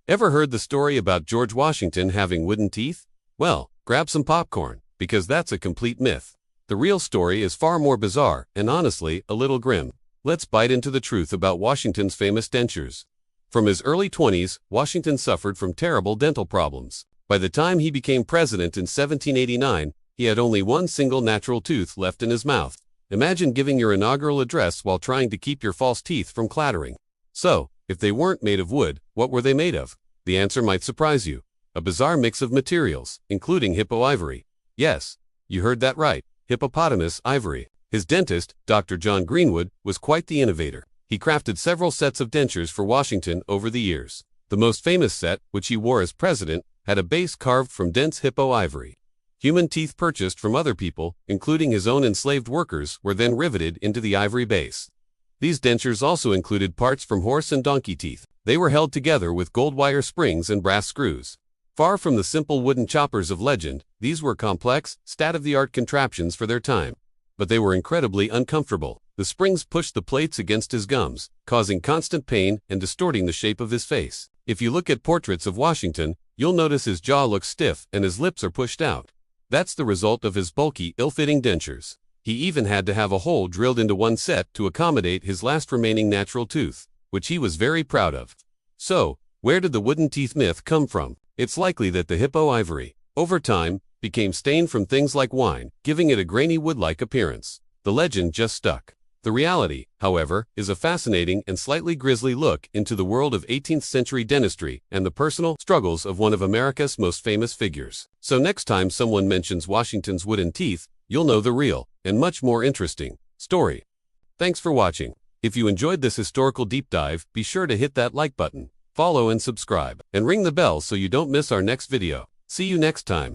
Ever heard the story about George Washington having wooden teeth? Well, grab some popcorn, because that's a complete myth. The real story is far more bizarre and honestly, a little grim. Let's bite into the truth about Washington's famous dentures. From his early 20s, Washington suffered from terrible dental problems. By the time he became president in 1789, he had only one single natural tooth left in his mouth. Imagine giving your inaugural address while trying to keep your false teeth from clattering. So, if they weren't made of wood, what were they made of? The answer might surprise you. A bizarre mix of materials, including hippo ivory. Yes, you heard that right, hippopotamus ivory. His dentist, Dr. John Greenwood, was quite the innovator. He crafted several sets of dentures for Washington over the years. The most famous set, which he wore as president, had a base carved from dense hippo ivory. Human teeth purchased from other people, including his own enslaved workers, were then riveted into the ivory base. These dentures also included parts from horse and donkey teeth. They were held together with gold wire springs and brass screws. Far from the simple wooden choppers of legend, these were complex, state-of-the-art contraptions for their time. But they were incredibly uncomfortable. The springs pushed the plates against his gums, causing constant pain and distorting the shape of his face. If you look at portraits of Washington, you'll notice his jaw looks stiff and his lips are pushed out. That's the result of his bulky, ill-fitting dentures. He even had to have a hole drilled into one set to accommodate his last remaining natural tooth, which he was very proud of. So, where did the wooden teeth myth come from? It's likely that the hippo ivory, over time, became stained from things like wine, giving it a grainy wood-like appearance. The legend just stuck. The reality, however, is a fascinating and slightly grisly look into the world of 18th century dentistry and the personal struggles of one of America's most famous figures. So next time someone mentions Washington's wooden teeth, you'll know the real, and much more interesting, story. Thanks for watching. If you enjoyed this historical deep dive, be sure to hit that like button, follow and subscribe, and ring the bell so you don't miss our next video. See you next time.